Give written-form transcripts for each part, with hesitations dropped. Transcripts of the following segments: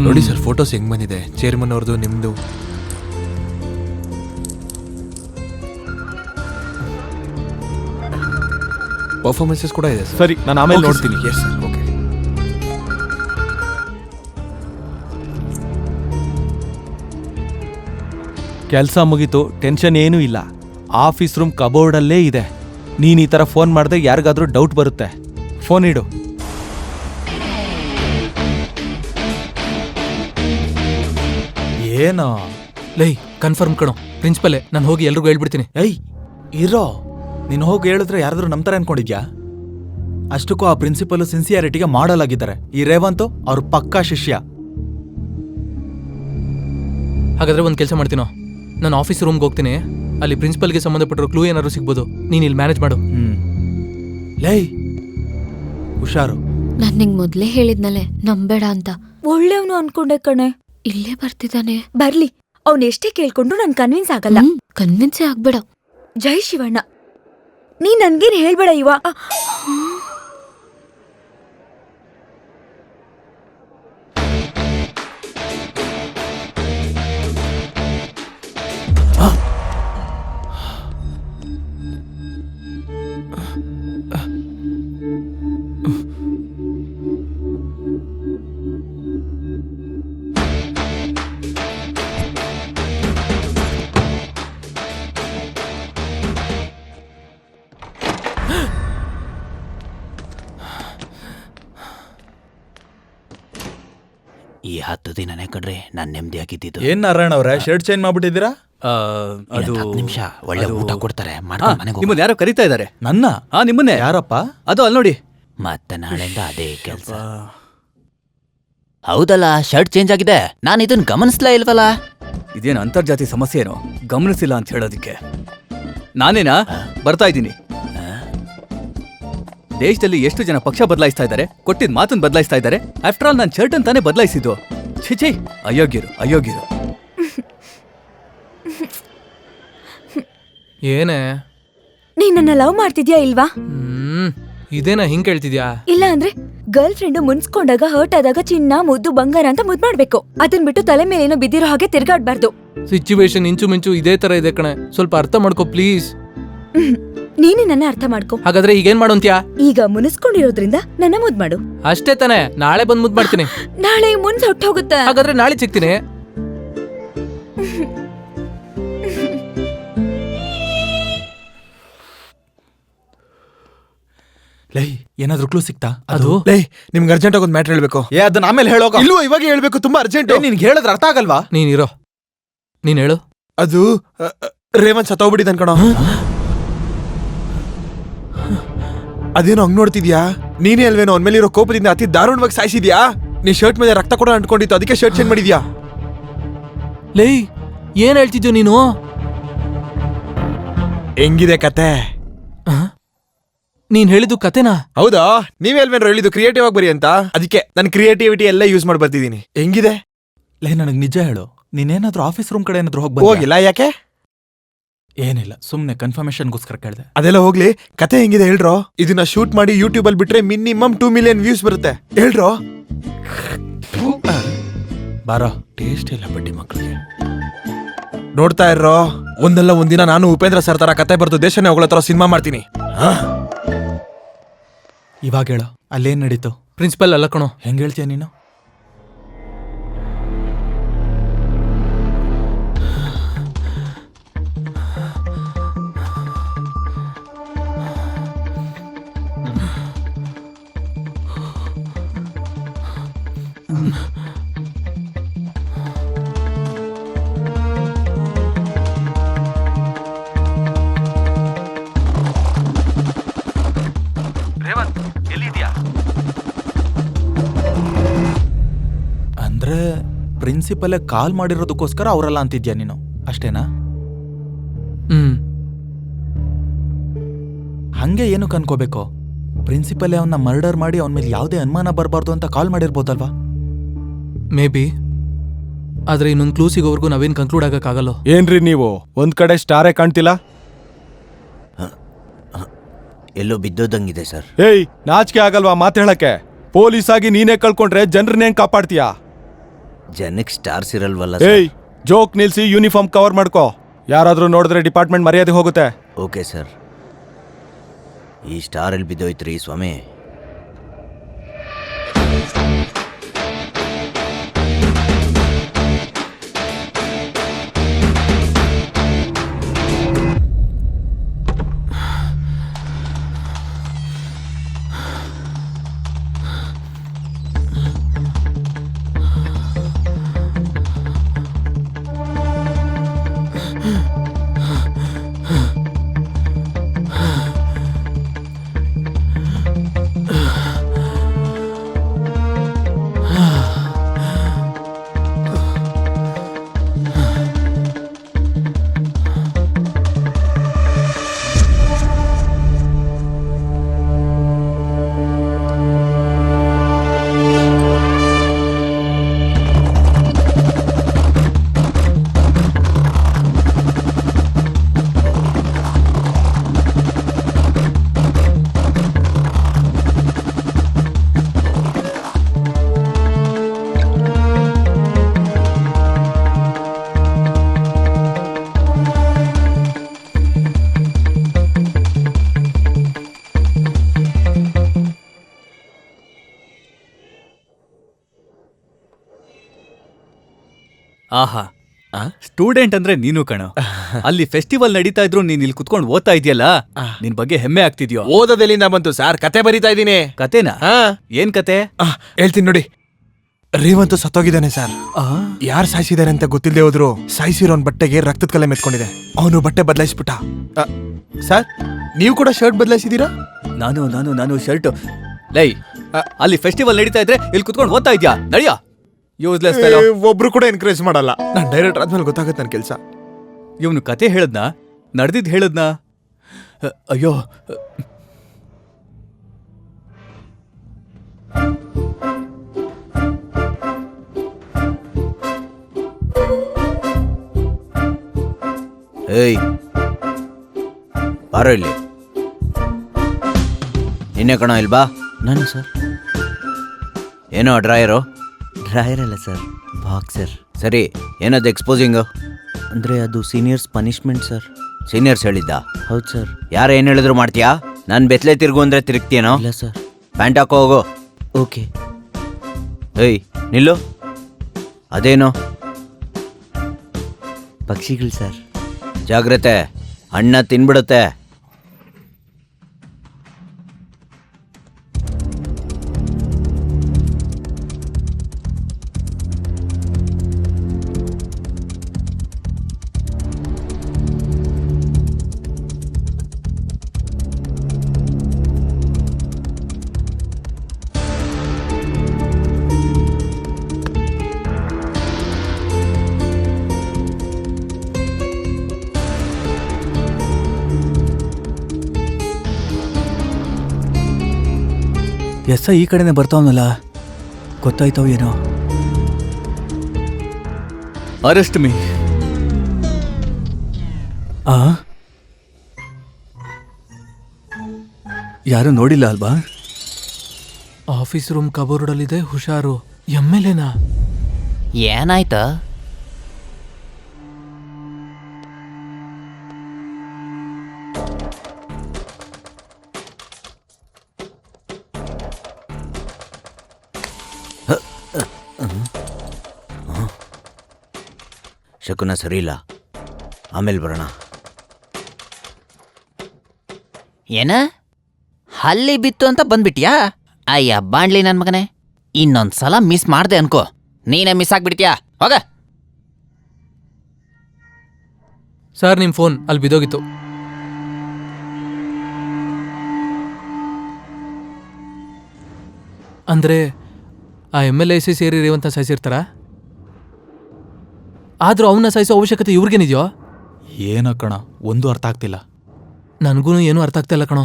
ನೋಡಿ sir, photos ಹೆಂಗ್ ಬಂದಿದೆ, ಚೇರ್ಮನ್ ಅವ್ರದ್ದು, ನಿಮ್ದು. ಪರ್ಫಾರ್ಮೆನ್ಸಸ್ ಕೂಡ ಇದೆ. ಸರಿ, ನಾನು ಆಮೇಲೆ ನೋಡ್ತೀನಿ. Yes sir, okay. ಕೆಲಸ ಮುಗೀತು, ಟೆನ್ಷನ್ ಏನೂ ಇಲ್ಲ. ಆಫೀಸ್ ರೂಮ್ ಕಬೋರ್ಡಲ್ಲೇ ಇದೆ. ನೀನು ಈ ಥರ ಫೋನ್ ಮಾಡಿದ್ರೆ ಯಾರಿಗಾದ್ರೂ ಡೌಟ್ ಬರುತ್ತೆ. ಫೋನ್ ಇಡು. ಏನೋ ಲೈ ಕನ್ಫರ್ಮ್ ಕಣೋ, ಪ್ರಿನ್ಸಿಪಲೇ. ನಾನು ಹೋಗಿ ಎಲ್ರಿಗೂ ಹೇಳ್ಬಿಡ್ತೀನಿ. ಏಯ್ ಇರೋ, ನೀನು ಹೋಗಿ ಹೇಳಿದ್ರೆ ಯಾರಾದ್ರೂ ನಂಬ್ತಾರೆ ಅನ್ಕೊಂಡಿದ್ಯಾ? ಅಷ್ಟಕ್ಕೂ ಆ ಪ್ರಿನ್ಸಿಪಲ್ ಸಿನ್ಸಿಯಾರಿಟಿಗೆ ಮಾಡಲ್ ಆಗಿದ್ದಾರೆ. ಈ ರೇವಂತು ಅವ್ರ ಪಕ್ಕಾ ಶಿಷ್ಯ. ಹಾಗಾದ್ರೆ ಒಂದು ಕೆಲಸ ಮಾಡ್ತೀನೋ, ನಾನು ಆಫೀಸ್ ರೂಮ್ಗೆ ಹೋಗ್ತೀನಿ. ಅಲ್ಲಿ ಪ್ರಿನ್ಸಿಪಲ್ಗೆ ಸಂಬಂಧಪಟ್ಟಿರೋ ಕ್ಲೂ ಏನಾದ್ರು ಸಿಗ್ಬೋದು. ನೀನು ಇಲ್ಲಿ ಮ್ಯಾನೇಜ್ ಮಾಡು. ಲೈ ಹುಷಾರು. ನಾನ್ ನಿಂಗ್ ಮೊದ್ಲೇ ಹೇಳಿದ್ನಲೆ ನಂಬೇಡ ಅಂತ. ಒಳ್ಳೆಯವನು ಅನ್ಕೊಂಡೆ ಕಣೆ. ಇಲ್ಲೇ ಬರ್ತಿದ್ದಾನೆ. ಬರ್ಲಿ, ಅವ್ನ್ ಎಷ್ಟೇ ಕೇಳ್ಕೊಂಡ್ರು ನನ್ ಕನ್ವಿನ್ಸ್ ಆಗಲ್ಲ. ಕನ್ವಿನ್ಸೇ ಆಗ್ಬೇಡ. ಜೈ ಶಿವಣ್ಣ, ನೀ ನನ್ಗೇನ್ ಹೇಳ್ಬೇಡ ಇವ. ಈ 10 ದಿನನೇ ಕಡ್ರಿ ನಾನು ನೆಮ್ಮದಿಯಾಗಿದ್ದು. ಏನ್ ನಾರಾಯಣ ಅವ್ರೆ, ಶರ್ಟ್ ಚೇಂಜ್ ಮಾಡ್ಬಿಟ್ಟಿದ್ದೀರಾ? ಅದು 10 ನಿಮಿಷ ಒಳ್ಳೆ ಊಟ ಕೊಡ್ತಾರೆ, ಮಾಡ್ಕೊಂಡು ಮನೆಗೆ ಹೋಗಿ. ನಿಮ್ಮನ್ನ ಯಾರೋ ಕರೀತಾ ಇದ್ದಾರೆ. ನನ್ನ? ನಿಮ್ಮನ್ನೇ. ಯಾರಪ್ಪ ಅದು ಅಲ್ಲಿ ನೋಡಿ. ಮತ್ತೆ ನಾಳೆಯಿಂದ ಅದೇ ಕೆಲಸ. ಹೌದಲ್ಲ, ಶರ್ಟ್ ಚೇಂಜ್ ಆಗಿದೆ. ನಾನು ಇದನ್ನ ಗಮನಿಸ್ಲಾ ಇಲ್ವಲ್ಲ. ಇದೇನು ಅಂತರ್ಜಾತಿ ಸಮಸ್ಯೆ ಏನೋ ಗಮನಿಸಿಲ್ಲ ಅಂತ ಹೇಳೋದಿಕ್ಕೆ ನಾನೇನಾ ಬರ್ತಾ ಇದ್ದೀನಿ. ದೇಶದಲ್ಲಿ ಎಷ್ಟು ಜನ ಪಕ್ಷ ಬದಲಾಯಿಸ್ತಾ ಇದ್ದಾರೆ, ಕೊಟ್ಟಿದ್ದ ಮಾತನ್ನು ಬದಲಾಯಿಸ್ತಾ ಇದ್ದಾರೆ. ಆಫ್ಟರ್ ಆಲ್ ನಾನು ಶರ್ಟ್ ಅಂತಾನೆ ಬದಲಾಯಿಸಿದ್ದು. ಛೀ, ಅಯೋಗ್ಯರು ಅಯೋಗ್ಯರು. ಏನೇ ನೀ ನನ್ನ ಲವ್ ಮಾಡ್ತಿದ್ಯಾ ಇಲ್ವಾ? ಇದೇನಾ ಹಿಂಗ್ ಕೇಳ್ತಿದ್ಯಾ? ಇಲ್ಲ ಅಂದ್ರೆ ಗರ್ಲ್ ಫ್ರೆಂಡ್ ಮುನ್ಸ್ಕೊಂಡಾಗ ಹರ್ಟ್ ಆದಾಗ ಚಿನ್ನ ಮುದ್ದು ಬಂಗಾರ ಅಂತ ಮುದ್ ಮಾಡ್ಬೇಕು. ಅದನ್ ಬಿಟ್ಟು ತಲೆ ಮೇಲೇನೋ ಬಿದ್ದಿರೋ ಹಾಗೆ ತಿರ್ಗಾಡ್ಬಾರ್ದು. ಸಿಚುವೇಶನ್ ಇಂಚು ಮಿಂಚು ಇದೇ ತರ ಇದೆ ಕಣೆ, ಸ್ವಲ್ಪ ಅರ್ಥ ಮಾಡ್ಕೋ ಪ್ಲೀಸ್. ನೀನೇ ನನ್ನ ಅರ್ಥ ಮಾಡ್ಕೊ. ಹಾಗಾದ್ರೆ ಈಗೇನ್ ಮಾಡೋಂತ್ಯಾ? ಈಗ ಮುನಿಸ್ಕೊಂಡಿರೋದ್ರಿಂದ ನನ್ನ ಮುದ್ ಮಾಡು. ಅಷ್ಟೇ ತಾನೆ, ನಾಳೆ ಬಂದ್ ಮುದ್ ಮಾಡ್ತೀನಿ. ನಾಳೆ ಮುನ್ಸ್ ಹೊಟ್ಟು ಹೋಗುತ್ತೆ. ಹಾಗಾದ್ರೆ ನಾಳೆ ಸಿಗ್ತೀನಿ. ಲೈ ಏನಾದ್ರೂ ಕ್ಲೂ ಸಿಕ್ತಾ? ಅದು ಲೇ, ನಿಮ್ಗೆ ಅರ್ಜೆಂಟ್ ಆಗಿ ಒಂದು ಮ್ಯಾಟ್ರ್ ಹೇಳ್ಬೇಕು. ಅದನ್ನ ಆಮೇಲೆ ಹೇಳೋಕ. ಇಲ್ವೋ, ಇವಾಗ ಹೇಳ್ಬೇಕು, ತುಂಬಾ ಅರ್ಜೆಂಟ್. ನಿನ್ಗೆ ಹೇಳಿದ್ರೆ ಅರ್ಥ ಆಗಲ್ವಾ? ನೀನಿರೋ, ನೀನ್ ಹೇಳು. ಅದು ರೇವಂತ್ ಸತ್ತೋಗ್ಬಿಟ್ಟಿದ್ದಾನೆ ಕಣೋ. ಅದೇನೋ ಹಂಗ್ ನೋಡ್ತಿದ್ಯಾ? ನೀನೇ ಅಲ್ವೇನೋ ಅವ್ನ ಮೇಲೆ ಇರೋ ಕೋಪದಿಂದ ಅತಿ ದಾರುಣವಾಗಿ ಸಾಯಿಸಿದ್ಯಾ? ನೀ ಶರ್ಟ್ ಮೇಲೆ ರಕ್ತ ಕೂಡ ಅಂಟ್ಕೊಂಡಿತ್ತು, ಅದಕ್ಕೆ ಶರ್ಟ್ ಚೇಂಜ್ ಮಾಡಿದ್ಯಾ? ಲೇ ಏನ್ ಹೇಳ್ತಿದ್ಯೋ ನೀನು? ಹೆಂಗಿದೆ ಕತೆ? ನೀನ್ ಹೇಳಿದ್ದು ಕತೆನಾ? ಹೌದಾ? ನೀವೇ ಅಲ್ವೇನೋ ಹೇಳಿದ್ದು ಕ್ರಿಯೇಟಿವ್ ಆಗಿ ಬರಿ ಅಂತ, ಅದಕ್ಕೆ ನಾನು ಕ್ರಿಯೇಟಿವಿಟಿ ಎಲ್ಲ ಯೂಸ್ ಮಾಡಿ ಬರ್ತಿದ್ದೀನಿ. ಹೆಂಗಿದೆ? ಲೇ ನನಗ್ ನಿಜ ಹೇಳು, ನೀನೇನಾದ್ರೂ ಆಫೀಸ್ ರೂಮ್ ಕಡೆ ಏನಾದ್ರೂ ಹೋಗಿಲ್ಲ? ಯಾಕೆ? ಏನಿಲ್ಲ, ಸುಮ್ನೆ ಕನ್ಫರ್ಮೇಶನ್ಗೋಸ್ಕರ ಕೇಳಿದೆ. ಅದೆಲ್ಲ ಹೋಗ್ಲಿ, ಕತೆ ಹೆಂಗಿದೆ ಹೇಳ್ರೋ? ಇದನ್ನ ಶೂಟ್ ಮಾಡಿ ಯೂಟ್ಯೂಬ್ ಅಲ್ಲಿ ಬಿಟ್ರೆ ಮಿನಿಮಮ್ 2 ಮಿಲಿಯನ್ ವ್ಯೂಸ್ ಬರುತ್ತೆ. ಹೇಳ್ರೋ. ಬಾರೋ. ಟೇಸ್ಟ್ ಇಲ್ಲ ಬಡ್ಡಿ ಮಕ್ಕಳಿಗೆ. ನೋಡ್ತಾ ಇರೋ, ಒಂದಲ್ಲ ಒಂದಿನ ನಾನು ಉಪೇಂದ್ರ ಸರ್ ತರ ಕತೆ ಬರ್ದು ದೇಶನೇ ಹೋಗ್ಲೋ ತರ ಸಿನಿಮಾ ಮಾಡ್ತೀನಿ. ಇವಾಗ ಹೇಳು, ಅಲ್ಲೇನ್ ನಡೀತು? ಪ್ರಿನ್ಸಿಪಲ್ ಅಲ್ಲ ಕಣೋ. ಹೆಂಗ್ ಹೇಳ್ತೀಯ ನೀನು? ಅಂದ್ರೆ ಪ್ರಿನ್ಸಿಪಲ್ ಕಾಲ್ ಮಾಡಿರೋದಕ್ಕೋಸ್ಕರ ಅವರಲ್ಲ ಅಂತಿದ್ಯಾ ನೀನು, ಅಷ್ಟೇನಾ? ಹಂಗೆ ಏನು ಕನ್ಕೋಬೇಕು? ಪ್ರಿನ್ಸಿಪಲ್ ಅವನ್ನ ಮರ್ಡರ್ ಮಾಡಿ ಅವನ ಮೇಲೆ ಯಾವುದೇ ಅನುಮಾನ ಬರಬಾರ್ದು ಅಂತ ಕಾಲ್ ಮಾಡಿರ್ಬೋದಲ್ವಾ? May be. ಆದ್ರೆ ಇನ್ನೊಂದು ಕ್ಲೂ ಸಿಗೋವರೆಗೂ ನಾವೇನ್ ಕನ್ಕ್ಲೂಡ್ ಆಗಕ್ಕಾಗಲ್ಲ. ಏನ್ರಿ ನೀವು ಒಂದ್ ಕಡೆ ಸ್ಟಾರೇ ಕಾಣ್ತಿಲ್ಲ? ಎಲ್ಲೋ ಬಿದ್ದೋದಂಗಿದೆ ಸರ್. ಏಯ್, ನಾಚಿಕೆ ಆಗಲ್ವಾ ಮಾತು ಹೇಳಕ್ಕೆ? ಪೊಲೀಸ್ ಆಗಿ ನೀನೇ ಕಳ್ಕೊಂಡ್ರೆ ಜನರನ್ನೇನ್ ಕಾಪಾಡ್ತೀಯಾ? ಜನಕ್ಕೆ ಸ್ಟಾರ್ಸ್ ಇರಲ್ವಲ್ಲ ಏಯ್ ಜೋಕ್ ನಿಲ್ಸಿ ಯೂನಿಫಾರ್ಮ್ ಕವರ್ ಮಾಡ್ಕೋ. ಯಾರಾದ್ರೂ ನೋಡಿದ್ರೆ ಡಿಪಾರ್ಟ್ಮೆಂಟ್ ಮರ್ಯಾದೆ ಹೋಗುತ್ತೆ. Okay sir. ಈ ಸ್ಟಾರ್ ಎಲ್ಲಿ ಬಿದ್ದೋಯ್ತ್ರಿ ಸ್ವಾಮಿ? ಆಹಾ, ಸ್ಟೂಡೆಂಟ್ ಅಂದ್ರೆ ನೀನು ಕಣೋ. ಅಲ್ಲಿ ಫೆಸ್ಟಿವಲ್ ನಡೀತಾ ಇದ್ರು ನೀನ್ ಇಲ್ಲಿ ಕುತ್ಕೊಂಡು ಓದ್ತಾ ಇದೆಯಲ್ಲ, ನಿನ್ ಬಗ್ಗೆ ಹೆಮ್ಮೆ ಆಗ್ತಿದ್ಯೋ? ಓದೋದೆಲ್ಲಿಂದ ಬಂತು ಸಾರ್, ಕತೆ ಬರಿತಾ ಇದ್ದೀನಿ. ಕತೆನಾ? ಏನ್ ಕತೆ? ಹೇಳ್ತೀನಿ ನೋಡಿ. ರೇವಂತ್ ಸತ್ತೋಗಿದ್ದಾನೆ ಸರ್. ಯಾರು ಸಾಯಿಸಿದಾರೆ ಅಂತ ಗೊತ್ತಿಲ್ಲದೆ ಹೋದ್ರು ಸಾಯಿಸಿರೋನ್ ಬಟ್ಟೆಗೆ ರಕ್ತದ ಕಲೆ ಮೆತ್ಕೊಂಡಿದೆ. ಅವನು ಬಟ್ಟೆ ಬದಲಾಯಿಸ್ಬಿಟ್ಟ. ಸರ್, ನೀವು ಕೂಡ ಶರ್ಟ್ ಬದಲಾಯಿಸಿದೀರಾ? ನಾನು ಶರ್ಟ್. ಲೈ, ಅಲ್ಲಿ ಫೆಸ್ಟಿವಲ್ ನಡೀತಾ ಇದ್ರೆ ಇಲ್ಲಿ ಕುತ್ಕೊಂಡು ಓದ್ತಾ ಇದ್ಯಾ? Nadia useless fellow. ಒಬ್ರು ಕೂಡ ಎನ್ಕರೇಜ್ ಮಾಡಲ್ಲ. ನಾನು ಡೈರೆಕ್ಟರ್ ಆದ್ಮೇಲೆ ಗೊತ್ತಾಗುತ್ತೆ ನನ್ನ ಕೆಲಸ. ಇವನು ಕತೆ ಹೇಳದ್ನಾ? ನಡೆದಿದ್ದು ಹೇಳದ್ನಾ? ಅಯ್ಯೋ, ಏಯ್ ಬಾರೋ ಇಲ್ಲಿ. ನಿನ್ನೆ ಕಣೋ ಇಲ್ಬಾ? ನಾನು ಸರ್. ಏನೋ ಡ್ರಾಯರು? ಡ್ರಾಯರ್ ಅಲ್ಲ ಸರ್, ಬಾಕ್ಸರ್. ಸರಿ, ಏನದು ಎಕ್ಸ್ಪೋಸಿಂಗು? ಅಂದರೆ ಅದು ಸೀನಿಯರ್ಸ್ ಪನಿಷ್ಮೆಂಟ್ ಸರ್. ಸೀನಿಯರ್ಸ್ ಹೇಳಿದ್ದ? ಹೌದು ಸರ್. ಯಾರು ಏನು ಹೇಳಿದ್ರು ಮಾಡ್ತೀಯಾ? ನಾನು ಬೆತ್ತಲೆ ತಿರುಗು ಅಂದರೆ ತಿರುಗ್ತೀಯನೋ? ಇಲ್ಲ ಸರ್. ಪ್ಯಾಂಟ್ ಹಾಕೋ ಹೋಗು. ಓಕೆ. ಏಯ್ ನಿಲ್ಲು. ಅದೇನು? ಪಕ್ಷಿಗಳು ಸರ್. ಜಾಗ್ರತೆ, ಅಣ್ಣ ತಿನ್ಬಿಡುತ್ತೆ. ಎಸ್ ಈ ಕಡೆನೆ ಬರ್ತಾವನಲ್ಲ, ಗೊತ್ತಾಯ್ತವ ಏನೋ? Arrest me. ಯಾರು ನೋಡಿಲ್ಲ ಅಲ್ವಾ? ಆಫೀಸ್ ರೂಮ್ ಕಬೋರ್ಡಲ್ಲಿದೆ, ಹುಷಾರು. ಎಮ್ಮೆಲೆನಾ? ಏನಾಯ್ತಾ? ಶಕುನ ಸರಿ ಇಲ್ಲ, ಆಮೇಲೆ ಬರೋಣ. ಏನ ಹಲ್ಲಿ ಬಿತ್ತು ಅಂತ ಬಂದ್ಬಿಟ್ಯಾ? ಅಯ್ಯ ಬಾಣ್ಲಿ ನನ್ ಮಗನೇ, ಇನ್ನೊಂದ್ಸಲ ಮಿಸ್ ಮಾಡ್ದೆ ಅನ್ಕೋ, ನೀನೇ ಮಿಸ್ ಆಗ್ಬಿಡ್ತೀಯಾ. ಹೋಗ. ಸರ್, ನಿಮ್ಮ ಫೋನ್ ಅಲ್ಲಿ ಬಿದ್ದೋಗಿತ್ತು. ಅಂದ್ರೆ ಆ MLAC ಸೇರಿ ರೇವಂತ ಸಾಯಿಸಿರ್ತಾರ? ಆದ್ರೂ ಅವನ್ನ ಸಾಯಿಸೋ ಅವಶ್ಯಕತೆ ಇವ್ರಿಗೇನಿದ್ಯೋ? ಏನೋ ಕಣ, ಒಂದು ಅರ್ಥ ಆಗ್ತಿಲ್ಲ. ನನಗೂ ಏನು ಅರ್ಥ ಆಗ್ತಾ ಇಲ್ಲ ಕಣೋ.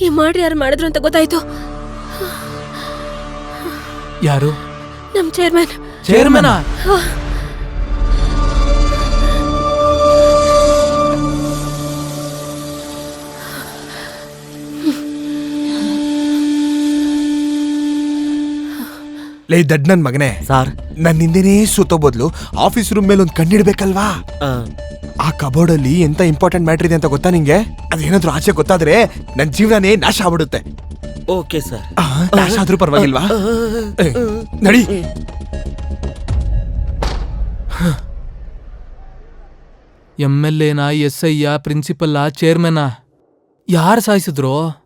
ಈ ಮಾಡ್ರಿ ಯಾರು ಮಾಡಿದ್ರು ಅಂತ ಗೊತ್ತಾಯ್ತು. ಯಾರು? ನಮ್ ಚೇರ್ಮನ್. ಚೇರ್ಮನಾ? ಲೇ ದಡ್ ನನ್ ಮಗನೇ, ಸರ್ ನನ್ ಹಿಂದೆನೇ ಸುತ್ತೋ ಬದ್ಲು ಆಫೀಸ್ ರೂಮ್ ಮೇಲೆ ಒಂದ್ ಕಣ್ಣಿಡ್ಬೇಕಲ್ವಾ? ಆ ಕಬೋರ್ಡ್ ಅಲ್ಲಿ ಎಂತ ಇಂಪಾರ್ಟೆಂಟ್ ಮ್ಯಾಟ್ರ್ ಇದೆ ಅಂತ ಗೊತ್ತಾ ನಿಂಗೆ? ಅದೇನಾದ್ರೂ ಆಚೆ ಗೊತ್ತಾದ್ರೆ ನನ್ ಜೀವನನೇ ನಾಶ ಆಗ್ಬಿಡುತ್ತೆ. Okay sir. ನಾಶ ಆದ್ರೂ ಪರವಾಗಿಲ್ವಾ? ಏ, ನಡಿ. MLA ನಾ, SI ಯಾ, ಪ್ರಿನ್ಸಿಪಲ್ಲಾ, ಚೇರ್ಮನಾ? ಯಾರು ಸಾಯಿಸಿದ್ರು?